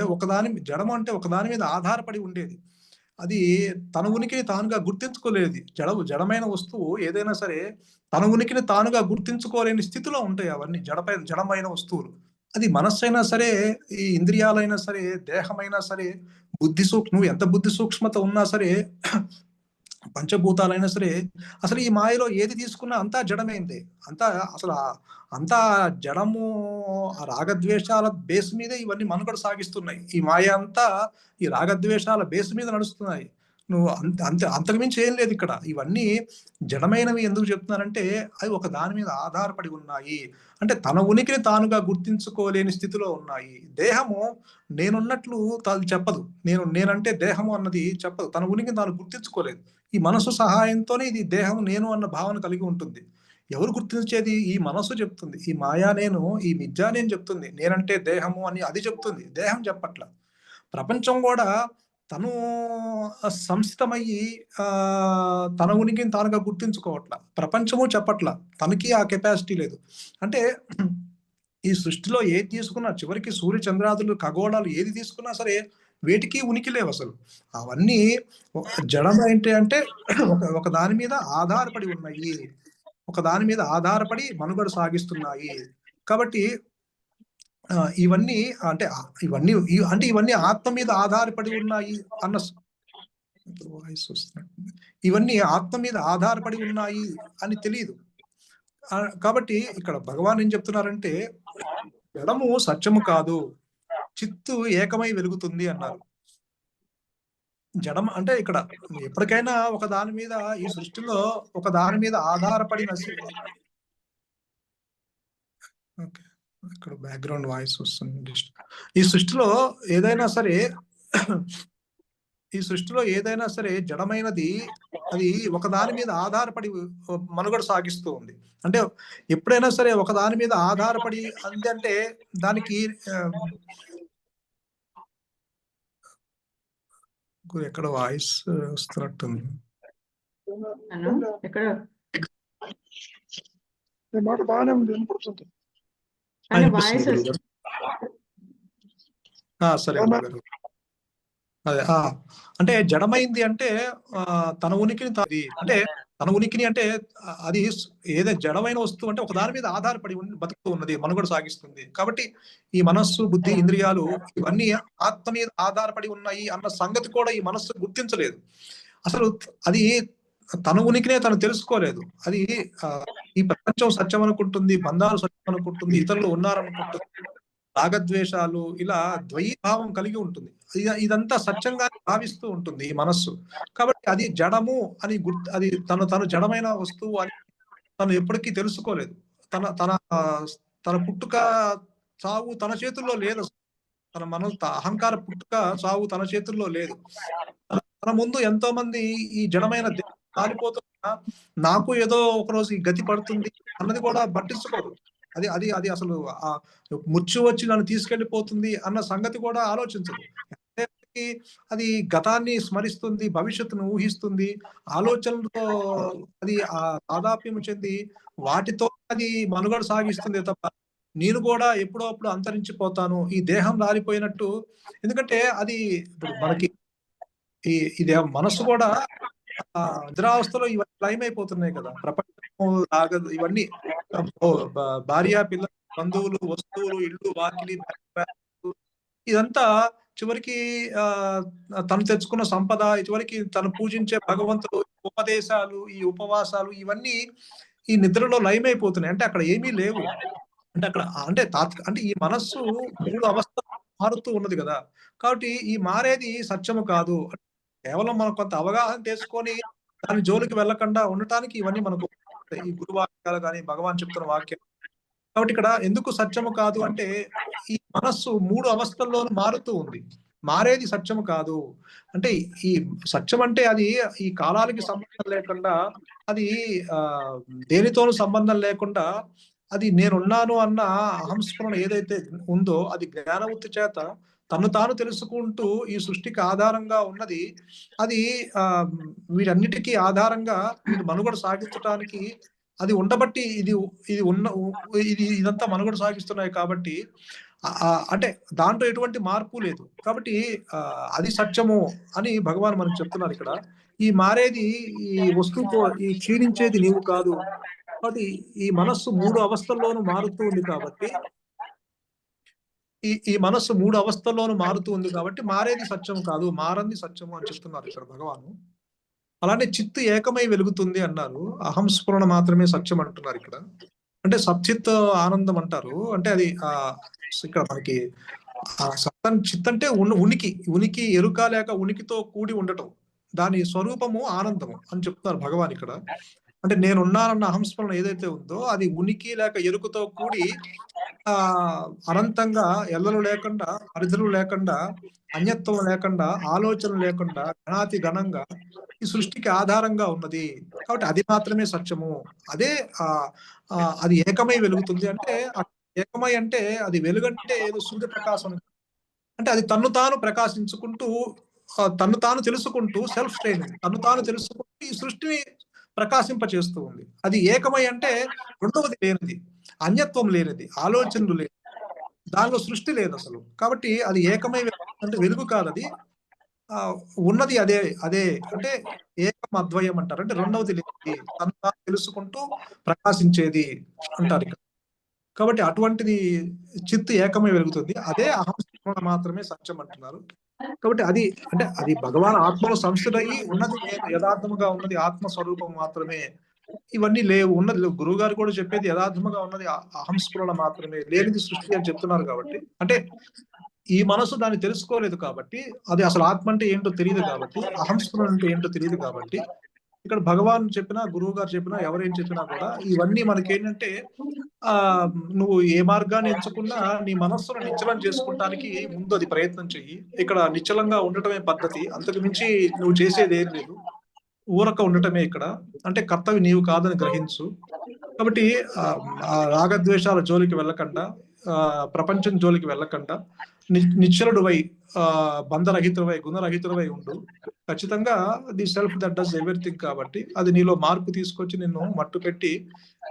జడము అంటే ఒకదాని మీద ఆధారపడి ఉండేది. అది తన ఉనికిని తానుగా గుర్తించుకోలేనిది. జడమైన వస్తువు ఏదైనా సరే తన ఉనికిని తానుగా గుర్తించుకోలేని స్థితిలో ఉంటాయి అవన్నీ జడమైన వస్తువులు. అది మనస్సైనా సరే, ఈ ఇంద్రియాలైనా సరే, దేహమైనా సరే, నువ్వు ఎంత బుద్ధి సూక్ష్మత ఉన్నా సరే, పంచభూతాలైనా సరే, అసలు ఈ మాయలో ఏది తీసుకున్నా అంతా జడమైందే. అంతా అసలు అంతా జడము, ఆ రాగద్వేషాల బేస్ మీదే ఇవన్నీ మనుగడ సాగిస్తున్నాయి. ఈ మాయ అంతా ఈ రాగద్వేషాల బేస్ మీద నడుస్తున్నాయి. నువ్వు అంతకు మించి ఏం లేదు ఇక్కడ. ఇవన్నీ జడమైనవి ఎందుకు చెప్తున్నానంటే, అవి ఒక దాని మీద ఆధారపడి ఉన్నాయి. అంటే తన ఉనికిని తానుగా గుర్తించుకోలేని స్థితిలో ఉన్నాయి. దేహము నేనున్నట్లు చెప్పదు. నేనంటే దేహము అన్నది చెప్పదు. తన ఉనికిని తాను గుర్తించుకోలేదు. ఈ మనసు సహాయంతోనే ఇది దేహం నేను అన్న భావన కలిగి ఉంటుంది. ఎవరు గుర్తించేది? ఈ మనసు చెప్తుంది. ఈ మాయా నేను, ఈ మిథ్యా నేను చెప్తుంది. నేనంటే దేహము అని అది చెప్తుంది. దేహం చెప్పట్ల. ప్రపంచం గూడా తను సంస్థితమయ్యి తన ఉనికిని తానుగా గుర్తించుకోవట్ల. ప్రపంచము చెప్పట్ల. తనకి ఆ కెపాసిటీ లేదు. అంటే ఈ సృష్టిలో ఏది తీసుకున్నా చివరికి సూర్య చంద్రాదులు, ఖగోళాలు ఏది తీసుకున్నా సరే వేటికి ఉనికి లేవసలు. అవన్నీ జడం ఏంటి అంటే ఒక దాని మీద ఆధారపడి ఉన్నాయి. ఒక దాని మీద ఆధారపడి మనుగడ సాగిస్తున్నాయి. కాబట్టి ఇవన్నీ అంటే ఇవన్నీ ఆత్మ మీద ఆధారపడి ఉన్నాయి అన్న వాయిస్ వస్తున్నట్టుంది. ఇవన్నీ ఆత్మ మీద ఆధారపడి ఉన్నాయి అని తెలీదు. కాబట్టి ఇక్కడ భగవాన్ ఏం చెప్తున్నారంటే, జడము సత్యము కాదు. చిత్తు ఏకమై వెలుగుతుంది అన్నారు. జడం అంటే ఇక్కడ ఎప్పటికైనా ఒక దాని మీద ఈ సృష్టిలో ఒక దాని మీద ఆధారపడి ఓకే. ఇక్కడ బ్యాక్‌గ్రౌండ్ వాయిస్ వస్తుంది. ఈ సృష్టిలో ఏదైనా సరే జడమైనది అది ఒక దాని మీద ఆధారపడి మనుగడ సాగిస్తూ ఉంది. అంటే ఎప్పుడైనా సరే ఒక దాని మీద ఆధారపడి అంటే దానికి ఎక్కడ వాయిస్ వస్తున్నట్టుంది. ఎక్కడ మాట బాగానే ఉంది, వినపడుతుంది. సరే అదే అంటే జడమైంది అంటే తన ఉనికిని అంటే తన ఉనికిని అంటే అది ఏదో జడమైన వస్తువు అంటే ఒక దాని మీద ఆధారపడి బతుకుతూ ఉన్నది, మనుగడ సాగిస్తుంది. కాబట్టి ఈ మనస్సు, బుద్ధి, ఇంద్రియాలు ఇవన్నీ ఆత్మ మీద ఆధారపడి ఉన్నాయి అన్న సంగతి కూడా ఈ మనస్సు గుర్తించలేదు. అసలు అది తన ఉనికినే తను తెలుసుకోలేదు. అది ఈ ప్రపంచం సత్యం అనుకుంటుంది, బంధాలు సత్యం అనుకుంటుంది, ఇతరులు ఉన్నారనుకుంటుంది, రాగద్వేషాలు ఇలా ద్వైభావం కలిగి ఉంటుంది. ఇదంతా సత్యంగా భావిస్తూ ఉంటుంది ఈ మనస్సు. కాబట్టి అది జడము అని అది తను జడమైన వస్తువు అని తను ఎప్పటికీ తెలుసుకోలేదు. తన తన తన పుట్టుక చావు తన చేతుల్లో లేదు. తన అహంకార పుట్టుక చావు తన చేతుల్లో లేదు. తన ముందు ఎంతో మంది ఈ జడమైన కాలిపోతున్నా నాకు ఏదో ఒకరోజు ఈ గతి పడుతుంది అన్నది కూడా పట్టించుకోదు. అది అది అది అసలు మృత్యు వచ్చి నన్ను తీసుకెళ్ళిపోతుంది అన్న సంగతి కూడా ఆలోచించదు. అది గతాన్ని స్మరిస్తుంది, భవిష్యత్తును ఊహిస్తుంది, ఆలోచనలతో అది తాదాప్యం చెంది వాటితో అది మనుగడ సాగిస్తుంది తప్ప నేను కూడా ఎప్పుడో అప్పుడు అంతరించిపోతాను, ఈ దేహం రాలిపోయినట్టు. ఎందుకంటే అది ఇప్పుడు మనకి ఇది మనసు కూడా నిద్రావస్థలో ఇవన్నీ లయమైపోతున్నాయి కదా. ప్రపంచం ఇవన్నీ భార్య, పిల్లలు, బంధువులు, వస్తువులు, ఇల్లు, వాకిలి, ఇదంతా చివరికి తను తెచ్చుకున్న సంపద, చివరికి తను పూజించే భగవంతుడు, ఉపదేశాలు, ఈ ఉపవాసాలు ఇవన్నీ ఈ నిద్రలో లయమైపోతున్నాయి. అంటే అక్కడ ఏమీ లేవు. అంటే అక్కడ అంటే ఈ మనస్సు 3 అవస్థలు మారుతూ ఉన్నది కదా. కాబట్టి ఈ మారేది సత్యము కాదు. కేవలం మనం కొంత అవగాహన చేసుకొని దాని జోలికి వెళ్ళకుండా ఉండటానికి ఇవన్నీ మనకు ఈ గురు వాక్యాలు గాని, భగవాన్ చెప్తున్న వాక్యాలు. కాబట్టి ఇక్కడ ఎందుకు సత్యము కాదు అంటే, ఈ మనస్సు 3 అవస్థల్లోనూ మారుతూ ఉంది. మారేది సత్యము కాదు. అంటే ఈ సత్యం అంటే అది ఈ కాలాలకి సంబంధం లేకుండా, అది దేనితోనూ సంబంధం లేకుండా, అది నేనున్నాను అన్న అహంస్ఫురణ ఏదైతే ఉందో, అది జ్ఞానవృత్తి చేత తన్ను తాను తెలుసుకుంటూ ఈ సృష్టికి ఆధారంగా ఉన్నది. అది వీటన్నిటికీ ఆధారంగా వీడు మనుగడ సాగించటానికి అది ఉండబట్టి ఇదంతా మనుగడ సాగిస్తున్నాయి కాబట్టి అంటే దాంట్లో ఎటువంటి మార్పు లేదు. కాబట్టి అది సత్యము అని భగవాన్ మనకు చెప్తున్నారు ఇక్కడ. ఈ మారేది ఈ వస్తువుతో ఈ క్షీణించేది నీవు కాదు. కాబట్టి ఈ మనస్సు 3 అవస్థల్లోనూ మారుతూ ఉంది కాబట్టి ఈ మనస్సు 3 అవస్థల్లోనూ మారుతూ ఉంది కాబట్టి మారేది సత్యం కాదు, మారంది సత్యము అని చెప్తున్నారు ఇక్కడ భగవాను. అలానే చిత్తు ఏకమై వెలుగుతుంది అన్నారు. అహం స్ఫురణ మాత్రమే సత్యం అంటున్నారు ఇక్కడ. అంటే సచ్చిత్ ఆనందం అంటారు. అంటే అది ఇక్కడ మనకి చిత్ అంటే ఉనికి ఎరుక లేక ఉనికితో కూడి ఉండటం. దాని స్వరూపము ఆనందము అని చెప్తున్నారు భగవాన్ ఇక్కడ. అంటే నేనున్నానన్న అహంస్మరణ ఏదైతే ఉందో అది ఉనికి లేక ఎరుకతో కూడి అనంతంగా ఎల్లలు లేకుండా, పరిధులు లేకుండా, అన్యత్వం లేకుండా, ఆలోచన లేకుండా, ఘనాతి ఘనంగా ఈ సృష్టికి ఆధారంగా ఉన్నది. కాబట్టి అది మాత్రమే సత్యము. అదే అది ఏకమై వెలుగుతుంది అంటే, ఏకమై అంటే అది వెలుగంటే ఏదో సూర్యప్రకాశం. అంటే అది తన్ను తాను ప్రకాశించుకుంటూ, తన్ను తాను తెలుసుకుంటూ సెల్ఫ్ ట్రైనింగ్, తన్ను తాను తెలుసుకుంటూ ఈ సృష్టిని ప్రకాశింపచేస్తూ ఉంది. అది ఏకమై అంటే రెండవది లేనిది, అన్యత్వం లేనిది, ఆలోచనలు లేనిది, దానిలో సృష్టి లేదు అసలు. కాబట్టి అది ఏకమై అంటే వెలుగు కాదది. ఉన్నది అదే అంటే ఏకం అద్వయం అంటారు. అంటే రెండవది లేనిది, తను తాను తెలుసుకుంటూ ప్రకాశించేది అంటారు ఇక్కడ. కాబట్టి అటువంటిది చిత్తు ఏకమై వెలుగుతుంది. అదే అహంస్ఫురణ మాత్రమే సత్యం అంటున్నారు. కాబట్టి అది అంటే అది భగవాన్ ఆత్మలో సంస్థుడయి ఉన్నది నేను యథార్థముగా ఉన్నది ఆత్మస్వరూపం మాత్రమే. ఇవన్నీ లేవు. ఉన్నది గురువు గారు కూడా చెప్పేది యథార్థముగా ఉన్నది అహంస్ఫురణ మాత్రమే, లేనిది సృష్టి అని చెప్తున్నారు కాబట్టి, అంటే ఈ మనసు దాన్ని తెలుసుకోలేదు కాబట్టి, అది అసలు ఆత్మ అంటే ఏంటో తెలియదు కాబట్టి, అహంస్ఫురణ అంటే ఏంటో తెలియదు కాబట్టి, ఇక్కడ భగవాన్ చెప్పినా, గురువు గారు చెప్పినా, ఎవరేం చెప్పినా కూడా ఇవన్నీ మనకేంటంటే నువ్వు ఏ మార్గాన్ని ఎంచుకున్నా నీ మనస్సును నిశ్చలం చేసుకుంటానికి ముందు అది ప్రయత్నం చెయ్యి. ఇక్కడ నిశ్చలంగా ఉండటమే పద్ధతి. అంతకు మించి నువ్వు చేసేది ఏం లేదు. ఊరక ఉండటమే ఇక్కడ. అంటే కర్తవి నీవు కాదని గ్రహించు. కాబట్టి రాగద్వేషాల జోలికి వెళ్ళకుండా, ప్రపంచం జోలికి వెళ్ళకుండా, నిశ్చలుడువై, బంధరహితుడవై, గుణరహితుడవై ఉండు. ఖచ్చితంగా the self that does everything కాబట్టి అది నీలో మార్పు తీసుకొచ్చి నిన్ను మట్టు పెట్టి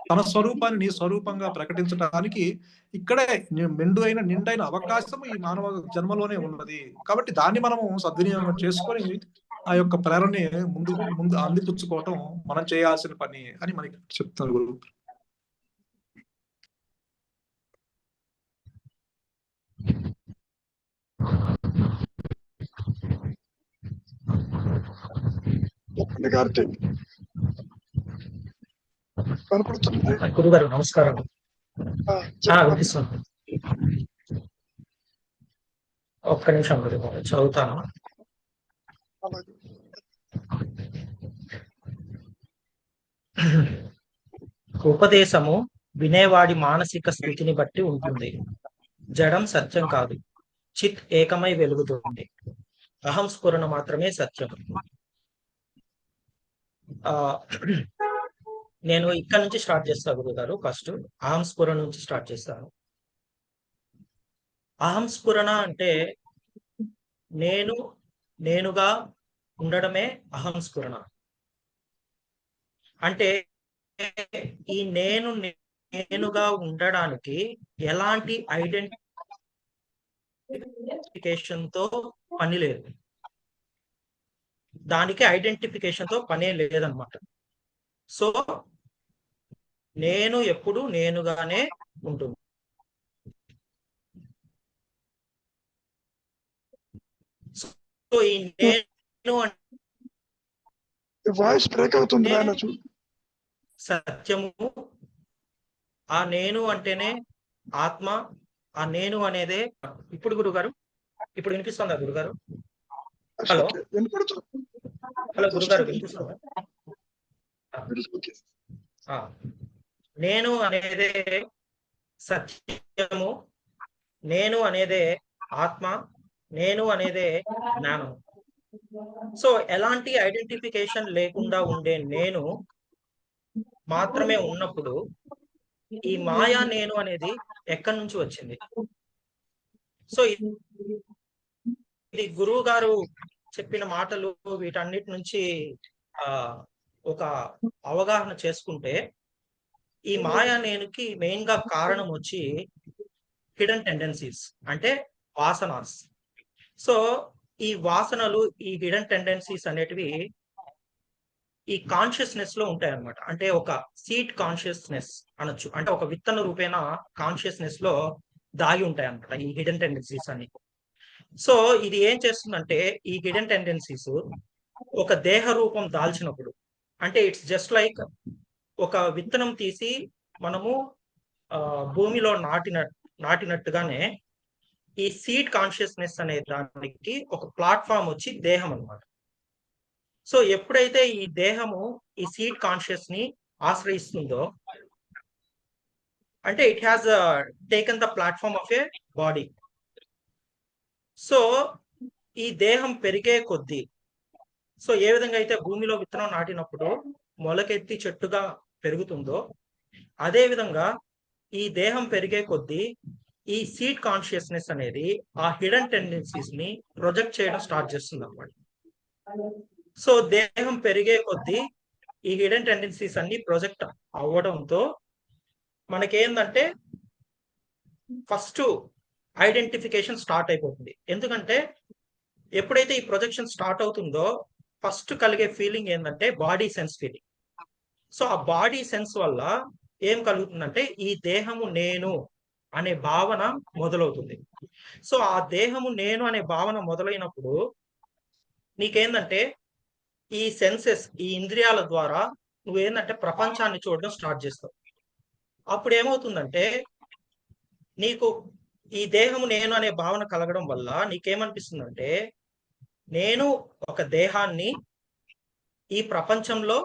తన స్వరూపాన్ని నీ స్వరూపంగా ప్రకటించడానికి ఇక్కడే నిండైన అవకాశం ఈ మానవ జన్మలోనే ఉన్నది. కాబట్టి దాన్ని మనము సద్వినియోగం చేసుకొని ఆ యొక్క ప్రేరణని ముందు అందిపుచ్చుకోవటం మనం చేయాల్సిన పని అని మనకి చెప్తున్నారు గురువు. కార్తీక్ కనపడుతుంది. గురుగారు నమస్కారం. వినిపిస్తుంది. ఒక్క నిమిషం గురుగారు చదువుతాను. ఉపదేశము వినేవాడి మానసిక స్థితిని బట్టి ఉంటుంది. జడం సత్యం కాదు, చిత్ ఏకమై వెలుగుతుంది. అహం స్ఫురణ మాత్రమే సత్యం. నేను ఇక్కడ నుంచి స్టార్ట్ చేస్తాను గురుగారు. ఫస్ట్ అహం స్ఫురణ నుంచి స్టార్ట్ చేస్తాను. అహం స్ఫురణ అంటే నేనుగా ఉండడమే అహం స్ఫురణ. అంటే ఈ నేనుగా ఉండడానికి ఎలాంటి ఐడెంటిఫికేషన్ తో పని లేదు. దానికి ఐడెంటిఫికేషన్ తో పనే లేదన్నమాట. సో నేను ఎప్పుడు నేనుగానే ఉంటుంది. సో ఈ నేను వాయిస్ బ్రేక్ అవుతుంది. సత్యము. ఆ నేను అంటేనే ఆత్మ. ఆ నేను అనేదే ఇప్పుడు గురుగారు ఇప్పుడు వినిపిస్తుందా గురుగారు? హలో వినపడుతుంది. హలో గురుగారు వినిపిస్తుందా? ఆ. నేను అనేదే సత్యము, నేను అనేదే ఆత్మ, నేను అనేదే జ్ఞానం. సో ఎలాంటి ఐడెంటిఫికేషన్ లేకుండా ఉండే నేను మాత్రమే ఉన్నప్పుడు ఈ మాయా నేను అనేది ఎక్కడి నుంచి వచ్చింది? సో ఇది గురువు గారు చెప్పిన మాటలు వీటన్నిటి నుంచి ఒక అవగాహన చేసుకుంటే ఈ మాయా నేనుకి మెయిన్ గా కారణం వచ్చి హిడెన్ టెండెన్సీస్, అంటే వాసనాస్. సో ఈ వాసనలు, ఈ హిడెన్ టెండెన్సీస్ అనేటివి ఈ కాన్షియస్నెస్ లో ఉంటాయి అన్నమాట. అంటే ఒక సీడ్ కాన్షియస్నెస్ అనొచ్చు, అంటే ఒక విత్తన రూపేణ కాన్షియస్నెస్ లో దాగి ఉంటాయి అన్నమాట ఈ హిడెన్ టెండెన్సీస్ అని. సో ఇది ఏం చేస్తుందంటే ఈ హిడెన్ టెండెన్సీస్ ఒక దేహ రూపం దాల్చినప్పుడు, అంటే ఇట్స్ జస్ట్ లైక్ ఒక విత్తనం తీసి మనము భూమిలో నాటినట్టుగానే ఈ సీడ్ కాన్షియస్నెస్ అనే దానికి ఒక ప్లాట్ఫామ్ వచ్చి దేహం అన్నమాట. సో ఎప్పుడైతే ఈ దేహము ఈ సీడ్ కాన్షియస్ ని ఆశ్రయిస్తుందో, అంటే it has taken the platform of A body. So ఈ దేహం పెరిగే కొద్దీ, సో ఏ విధంగా అయితే భూమిలో విత్తనం నాటినప్పుడు మొలకెత్తి చెట్టుగా పెరుగుతుందో, అదే విధంగా ఈ దేహం పెరిగే కొద్దీ ఈ సీడ్ కాన్షియస్నెస్ అనేది ఆ హిడెన్ టెండెన్సీస్ ని ప్రొజెక్ట్ చేయడం స్టార్ట్ చేస్తుంది అన్నమాట. సో దేహం పెరిగే కొద్దీ ఈ హిడెన్ టెండెన్సీస్ అన్ని ప్రొజెక్ట్ అవ్వడంతో మనకేందంటే ఫస్ట్ ఐడెంటిఫికేషన్ స్టార్ట్ అయిపోతుంది. ఎందుకంటే ఎప్పుడైతే ఈ ప్రొజెక్షన్ స్టార్ట్ అవుతుందో ఫస్ట్ కలిగే ఫీలింగ్ ఏంటంటే బాడీ సెన్స్ ఫీలింగ్. సో ఆ బాడీ సెన్స్ వల్ల ఏం కలుగుతుందంటే ఈ దేహము నేను అనే భావన మొదలవుతుంది. సో ఆ దేహము నేను అనే భావన మొదలైనప్పుడు నీకేందంటే ఈ సెన్సెస్, ఈ ఇంద్రియాల ద్వారా నువ్వేందంటే ప్రపంచాన్ని చూడడం స్టార్ట్ చేస్తావు. అప్పుడు ఏమవుతుందంటే నీకు ఈ దేహము నేను అనే భావన కలగడం వల్ల నీకేమనిపిస్తుందంటే నేను ఒక దేహాన్ని ఈ ప్రపంచంలో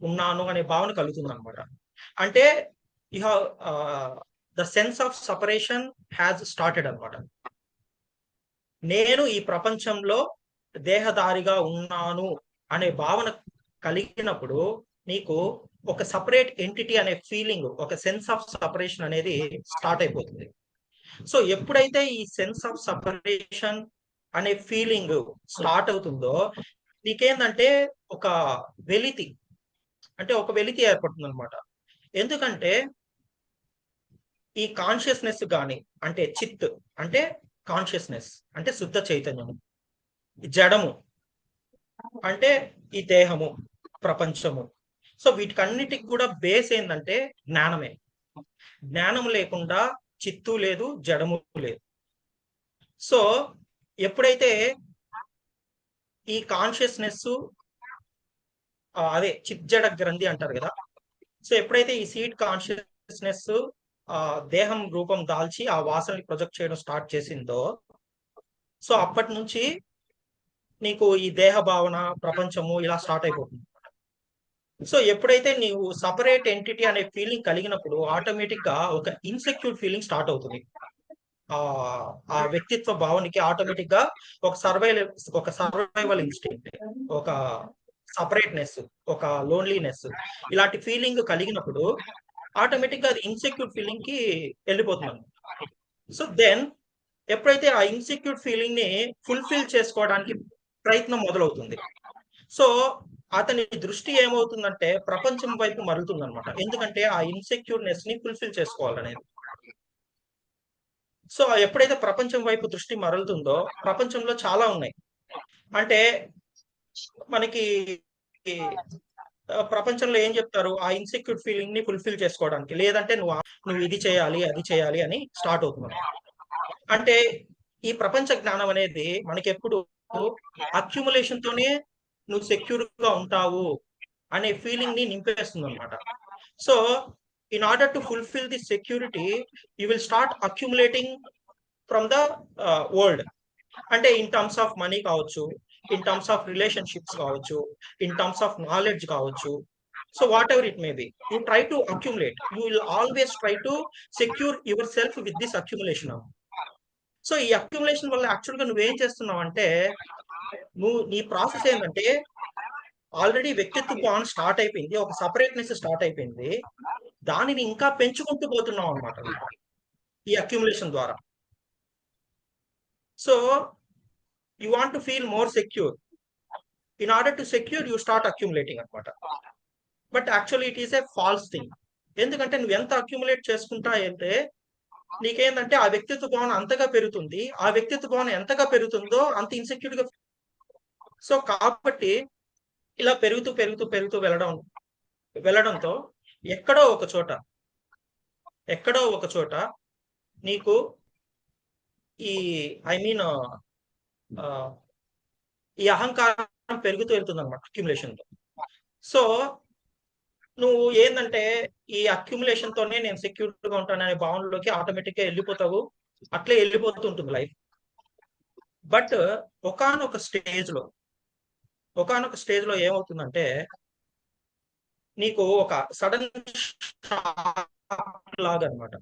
ఉన్నాను అనే భావన కలుగుతుంది అనమాట. అంటే you have the sense of separation has started అనమాట. నేను ఈ ప్రపంచంలో దేహదారిగా ఉన్నాను అనే భావన కలిగినప్పుడు నీకు ఒక సపరేట్ ఎంటిటీ అనే ఫీలింగ్, ఒక సెన్స్ ఆఫ్ సపరేషన్ అనేది స్టార్ట్ అయిపోతుంది. సో ఎప్పుడైతే ఈ సెన్స్ ఆఫ్ సపరేషన్ అనే ఫీలింగ్ స్టార్ట్ అవుతుందో నీకేందంటే ఒక వెలితి, అంటే ఒక వెలితి ఏర్పడుతుంది అనమాట. ఎందుకంటే ఈ కాన్షియస్నెస్ కానీ, అంటే చిత్ అంటే కాన్షియస్నెస్ అంటే శుద్ధ చైతన్యము, జడము అంటే ఈ దేహము, ప్రపంచము. సో వీటికన్నిటికి కూడా బేస్ ఏంటంటే జ్ఞానమే. జ్ఞానం లేకుండా చిత్తు లేదు, జడము లేదు. సో ఎప్పుడైతే ఈ కాన్షియస్నెస్, అదే చిజ్జడ గ్రంథి అంటారు కదా, సో ఎప్పుడైతే ఈ సీడ్ కాన్షియస్నెస్ దేహం రూపం దాల్చి ఆ వాసనని ప్రొజెక్ట్ చేయడం స్టార్ట్ చేసిందో, సో అప్పటి నుంచి నీకు ఈ దేహ భావన, ప్రపంచము ఇలా స్టార్ట్ అయిపోతుంది. సో ఎప్పుడైతే నీవు సపరేట్ ఎంటిటీ అనే ఫీలింగ్ కలిగినప్పుడు ఆటోమేటిక్ గా ఒక ఇన్సెక్యూర్ ఫీలింగ్ స్టార్ట్ అవుతుంది. ఆ వ్యక్తిత్వ భావనకి ఆటోమేటిక్ గా ఒక సర్వైవల్ ఇన్స్టింక్ట్, ఒక సపరేట్నెస్, ఒక లోన్లీనెస్, ఇలాంటి ఫీలింగ్ కలిగినప్పుడు ఆటోమేటిక్ గా అది ఇన్సెక్యూర్ ఫీలింగ్ కి వెళ్ళిపోతుంది. సో దెన్ ఎప్పుడైతే ఆ ఇన్సెక్యూర్ ఫీలింగ్ ని ఫుల్ఫిల్ చేసుకోవడానికి ప్రయత్నం మొదలవుతుంది, సో అతని దృష్టి ఏమవుతుందంటే ప్రపంచం వైపు మరుగుతుంది అనమాట. ఎందుకంటే ఆ ఇన్సెక్యూర్నెస్ ని ఫుల్ఫిల్ చేసుకోవాలనేది. సో ఎప్పుడైతే ప్రపంచం వైపు దృష్టి మరలుతుందో, ప్రపంచంలో చాలా ఉన్నాయి. అంటే మనకి ప్రపంచంలో ఏం చెప్తారు, ఆ ఇన్సెక్యూర్ ఫీలింగ్ ని ఫుల్ఫిల్ చేసుకోవడానికి, లేదంటే నువ్వు ఇది చేయాలి, అది చేయాలి అని స్టార్ట్ అవుతుంది. అంటే ఈ ప్రపంచ జ్ఞానం అనేది మనకి ఎప్పుడు అక్యుములేషన్ తోనే నువ్వు సెక్యూర్ గా ఉంటావు అనే ఫీలింగ్ ని నింపేస్తుంది అనమాట. So in order to fulfil the security you will start accumulating from the world. అంటే ఇన్ టర్మ్స్ ఆఫ్ మనీ కావచ్చు, ఇన్ టర్మ్స్ ఆఫ్ రిలేషన్షిప్స్ కావచ్చు, ఇన్ టర్మ్స్ ఆఫ్ నాలెడ్జ్ కావచ్చు. So what ever it may be, you try to accumulate, you will always try to secure your self with this accumulation. So ఈ అక్యుములేషన్ వల్ల యాక్చువల్గా నువ్వేం చేస్తున్నావు అంటే, నీ ప్రాసెస్ ఏంటంటే ఆల్రెడీ వ్యక్తిత్వ భావన స్టార్ట్ అయిపోయింది, ఒక సపరేట్నెస్ స్టార్ట్ అయిపోయింది, దానిని ఇంకా పెంచుకుంటూ పోతున్నావు అనమాట ఈ అక్యుములేషన్ ద్వారా. So you want to feel more secure. In order to secure you start accumulating అనమాట. But actually it is a false thing. ఎందుకంటే నువ్వు ఎంత అక్యుములేట్ చేసుకుంటా అయితే నీకేంటంటే ఆ వ్యక్తిత్వ భావన అంతగా పెరుగుతుంది, ఆ వ్యక్తిత్వ భావన ఎంతగా పెరుగుతుందో అంత ఇన్సెక్యూర్ గా. సో కాబట్టి ఇలా పెరుగుతూ పెరుగుతూ పెరుగుతూ వెళ్ళడంతో ఎక్కడో ఒక చోట నీకు ఈ ఈ అహంకారం పెరుగుతూ వెళ్తుంది అనమాట అక్యుములేషన్ తో. సో నువ్వు ఏంటంటే ఈ అక్యుములేషన్ తోనే నేను సెక్యూర్ గా ఉంటాననే భావనలోకి ఆటోమేటిక్ గా వెళ్ళిపోతావు, అట్లే వెళ్ళిపోతుంటుంది లైఫ్. బట్ ఒకానొక స్టేజ్ లో ఏమవుతుందంటే నీకు ఒక సడన్ షాక్ లాగా అనమాట,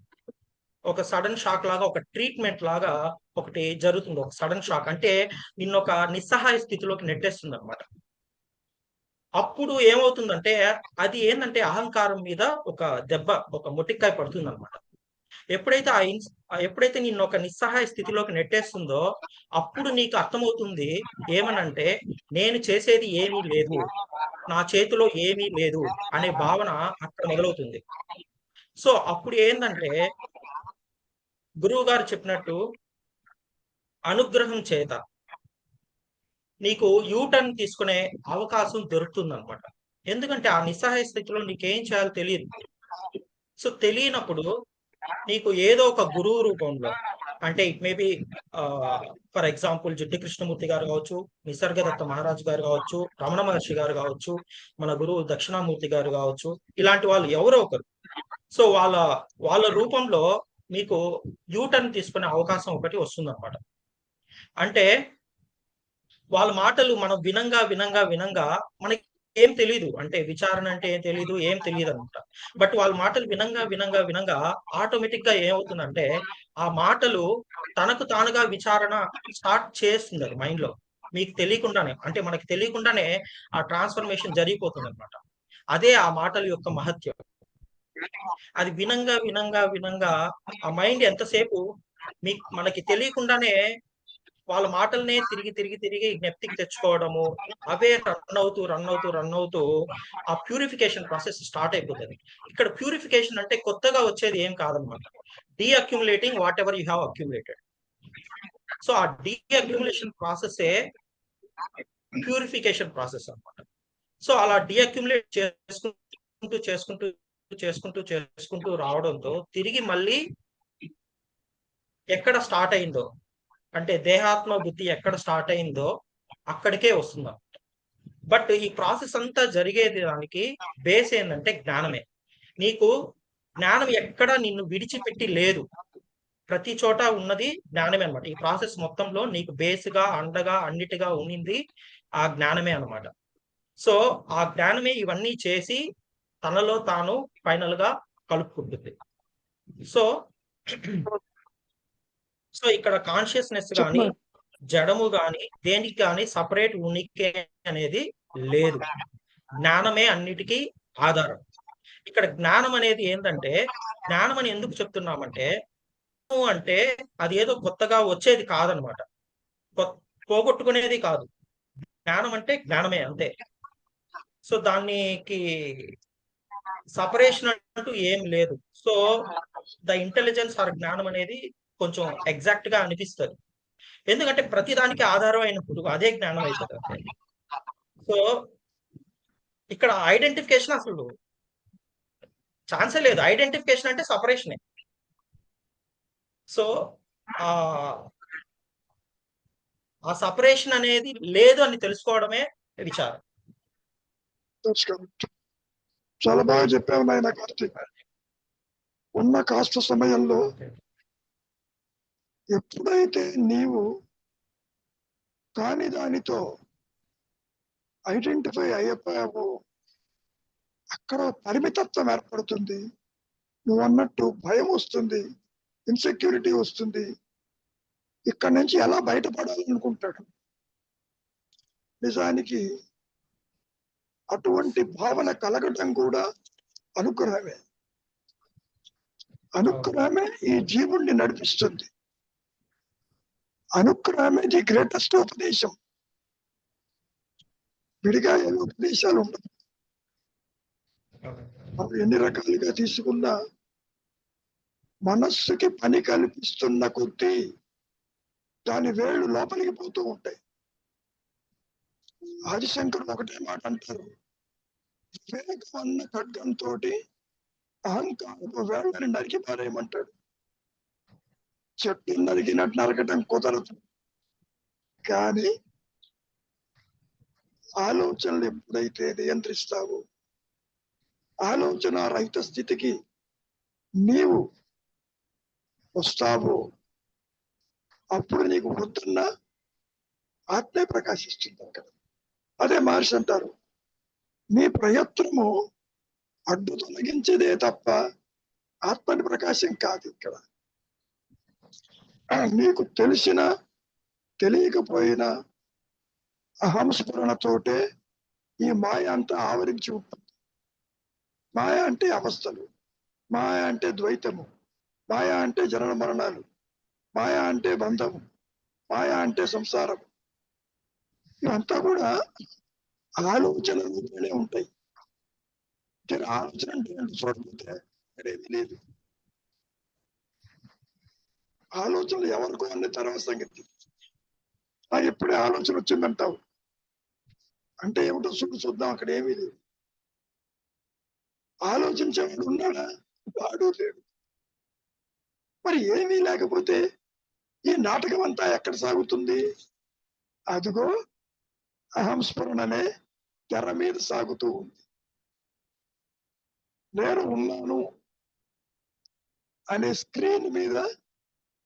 ఒక సడన్ షాక్ లాగా, ఒక ట్రీట్మెంట్ లాగా ఒకటి జరుగుతుంది. ఒక సడన్ షాక్ అంటే నిన్ను ఒక నిస్సహాయ స్థితిలోకి నెట్టేస్తుంది అనమాట. అప్పుడు ఏమవుతుందంటే అది ఏంటంటే అహంకారం మీద ఒక దెబ్బ, ఒక మొటిక్కాయ పడుతుంది అనమాట. ఎప్పుడైతే నిన్ను ఒక నిస్సహాయ స్థితిలోకి నెట్టేస్తుందో అప్పుడు నీకు అర్థమవుతుంది ఏమనంటే నేను చేసేది ఏమీ లేదు, నా చేతిలో ఏమీ లేదు అనే భావన అక్కడ మొదలవుతుంది. సో అప్పుడు ఏంటంటే గురువు గారు చెప్పినట్టు అనుగ్రహం చేత నీకు యూటర్న్ తీసుకునే అవకాశం దొరుకుతుంది అనమాట. ఎందుకంటే ఆ నిస్సహాయ స్థితిలో నీకేం చేయాలో తెలియదు. సో తెలియనప్పుడు నీకు ఏదో ఒక గురువు రూపంలో, అంటే it maybe for example Jiddu Krishnamurti గారు కావచ్చు, నిసర్గదత్త మహారాజ్ గారు కావచ్చు, రమణ మహర్షి గారు కావచ్చు, మన గురువు దక్షిణామూర్తి గారు కావచ్చు, ఇలాంటి వాళ్ళు ఎవరో ఒకరు. సో వాళ్ళ రూపంలో మీకు యూటర్న్ తీసుకునే అవకాశం ఒకటి వస్తుంది అనమాట. అంటే వాళ్ళ మాటలు మనం వినంగా మనకి ఏం తెలీదు, అంటే విచారణ అంటే ఏం తెలీదు, ఏం తెలియదు అనమాట. బట్ వాళ్ళ మాటలు వినంగా ఆటోమేటిక్ గా ఏమవుతుందంటే ఆ మాటలు తనకు తానుగా విచారణ స్టార్ట్ చేస్తుంది అది మైండ్ లో, మీకు తెలియకుండానే, అంటే మనకి తెలియకుండానే ఆ ట్రాన్స్ఫర్మేషన్ జరిగిపోతుంది అనమాట. అదే ఆ మాటల యొక్క మహత్యం. అది వినంగా ఆ మైండ్ ఎంతసేపు మనకి తెలియకుండానే వాళ్ళ మాటలనే తిరిగి జ్ఞప్తికి తెచ్చుకోవడము, అవే రన్ అవుతూ ఆ ప్యూరిఫికేషన్ ప్రాసెస్ స్టార్ట్ అయిపోతుంది. ఇక్కడ ప్యూరిఫికేషన్ అంటే కొత్తగా వచ్చేది ఏం కాదనమాట, deaccumulating whatever you have accumulated. So ఆ డీఅక్యుములేషన్ ప్రాసెసే ప్యూరిఫికేషన్ ప్రాసెస్ అనమాట. సో అలా డీఅక్యుములేట్ చేసుకుంటూ రావడంతో తిరిగి మళ్ళీ ఎక్కడ స్టార్ట్ అయిందో, అంటే దేహాత్మ బుద్ధి ఎక్కడ స్టార్ట్ అయిందో అక్కడికే వస్తుంది. బట్ ఈ ప్రాసెస్ అంతా జరిగేది దానికి బేస్ ఏంటంటే జ్ఞానమే. నీకు జ్ఞానం ఎక్కడ నిన్ను విడిచిపెట్టి లేదు, ప్రతి చోట ఉన్నది జ్ఞానమే అనమాట. ఈ ప్రాసెస్ మొత్తంలో నీకు బేస్గా అండగా అన్నిటిగా ఉన్నింది ఆ జ్ఞానమే అనమాట. సో ఆ జ్ఞానమే ఇవన్నీ చేసి తనలో తాను ఫైనల్ గా కలుపుకుంటుంది. సో ఇక్కడ కాన్షియస్నెస్ గాని జడము గాని దేనికి గాని సపరేట్ ఉనికి అనేది లేదు, జ్ఞానమే అన్నిటికీ ఆధారం. ఇక్కడ జ్ఞానం అనేది ఏంటంటే, జ్ఞానం అని ఎందుకు చెప్తున్నామంటే అంటే అది ఏదో కొత్తగా వచ్చేది కాదనమాట, పోగొట్టుకునేది కాదు. జ్ఞానం అంటే జ్ఞానమే అంతే. సో దానికి సపరేషన్ అంటూ ఏం లేదు. సో ద ఇంటెలిజెన్స్ ఆర్ జ్ఞానం అనేది కొంచెం ఎగ్జాక్ట్ గా అనిపిస్తుంది, ఎందుకంటే ప్రతి దానికి ఆధారం అయినప్పుడు అదే జ్ఞానం అవుతుంది. సో ఇక్కడ ఐడెంటిఫికేషన్ అసలు ఛాన్సే లేదు, ఐడెంటిఫికేషన్ అంటే సపరేషనే. సో ఆ సపరేషన్ అనేది లేదు అని తెలుసుకోవడమే విచారం. చాలా బాగా చెప్పావు నాయన కార్తీక్. ఉన్న కాస్త సమయంలో ఎప్పుడైతే నీవు కానీ దానితో ఐడెంటిఫై అయిపోయావు, అక్కడ పరిమితత్వం ఏర్పడుతుంది. నువ్వు అన్నట్టు భయం వస్తుంది, ఇన్సెక్యూరిటీ వస్తుంది. ఇక్కడి నుంచి ఎలా బయటపడాలనుకుంటాడు. నిజానికి అటువంటి భావన కలగటం కూడా అనుగ్రహమే. అనుగ్రహమే ఈ జీవుణ్ణి నడిపిస్తుంది. అనుగ్రహమే ది గ్రేటెస్ట్ ఉపదేశం. విడిగా ఏ ఉపదేశాలు ఉండవు. మనం ఎన్ని రకాలుగా తీసుకున్నా మనస్సుకి పని కల్పిస్తున్న కొద్దీ దాని వేళ్ళు లోపలికి పోతూ ఉంటాయి. ఆదిశంకరుడు ఒకటే మాట అంటారు, వివేకం అన్న ఖడ్గంతో అహంకారపు వేళ్ళని నరికి పారేయమంటాడు. చెట్టు నరికినట్టు నరకటం కుదరదు, కానీ ఆలోచనలు ఎప్పుడైతే నియంత్రిస్తావో, ఆలోచన రహిత స్థితికి నీవు వస్తావో, అప్పుడు నీకు వద్దున్న ఆత్మే ప్రకాశిస్తుంది అక్కడ. అదే మహర్షి అంటారు, నీ ప్రయత్నము అడ్డు తొలగించేదే తప్ప ఆత్మని ప్రకాశం కాదు. ఇక్కడ నీకు తెలిసిన తెలియకపోయినా అహంస్ఫురణతోటే ఈ మాయ అంతా ఆవరించి ఉంటుంది. మాయ అంటే అవస్థలు, మాయ అంటే ద్వైతము, మాయ అంటే జనన మరణాలు, మాయ అంటే బంధము, మాయ అంటే సంసారం. ఇవంతా కూడా ఆలోచన రూపంలో ఉంటాయి. ఆలోచన అంటే చూడకపోతే అక్కడేమీ లేదు. ఆలోచనలు ఎవరికో అన్న తర్వాత సంగతి. ఎప్పుడే ఆలోచన వచ్చిందంటావు అంటే ఏమిటో చూద్దాం, అక్కడ ఏమీ లేదు. ఆలోచించేవాడు ఉన్నాడా? వాడు లేడు. మరి ఏమీ లేకపోతే ఈ నాటకం అంతా ఎక్కడ సాగుతుంది? అదిగో అహంస్ఫురణనే తెర మీద సాగుతూ ఉంది. నేను ఉన్నాను అనే స్క్రీన్ మీద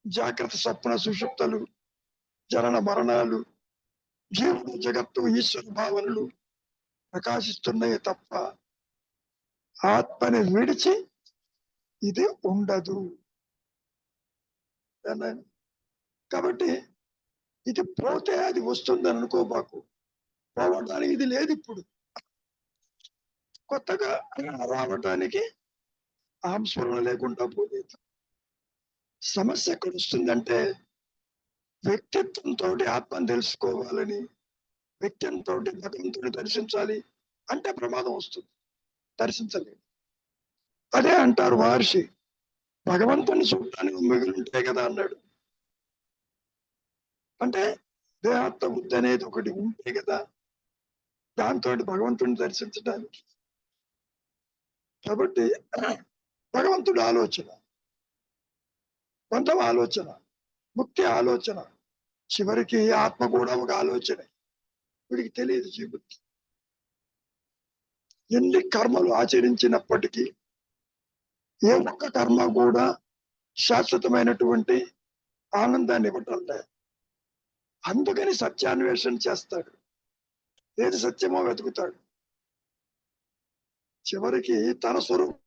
జాగ్రత్త, స్వప్న, సుషుప్తలు, జనన మరణాలు, జీవుడు, జగత్తు, ఈశ్వర భావనలు ప్రకాశిస్తున్నాయి తప్ప ఆత్మని విడిచి ఇది ఉండదు. కాబట్టి ఇది పోతే అది వస్తుందని అనుకోబాకు. పోవడానికి ఇది లేదు. ఇప్పుడు కొత్తగా రావటానికి ఆంస్ఫురణ లేకుండా పోలేదు. సమస్య ఎక్కడ వస్తుందంటే వ్యక్తిత్వంతో ఆత్మను తెలుసుకోవాలని, వ్యక్తిత్వంతో భగవంతుని దర్శించాలి అంటే ప్రమాదం వస్తుంది, దర్శించలేదు. అదే అంటారు మహర్షి, భగవంతుని చూడటానికి మిగిలి ఉంటాయి కదా అన్నాడు. అంటే దేహాత్మ బుద్ధి అనేది ఒకటి ఉంటే కదా దాంతో భగవంతుని దర్శించడానికి. కాబట్టి భగవంతుడు ఆలోచన, బంధం ఆలోచన, ముక్తి ఆలోచన, చివరికి ఆత్మ కూడా ఒక ఆలోచన. వీడికి తెలియదు జీవుడికి. ఎన్ని కర్మలు ఆచరించినప్పటికీ ఏ ఒక్క కర్మ కూడా శాశ్వతమైనటువంటి ఆనందాన్ని ఇవ్వటం లేదు. అందుకని సత్యాన్వేషణ చేస్తాడు, ఏది సత్యమో వెతుకుతాడు. చివరికి తన స్వరూపం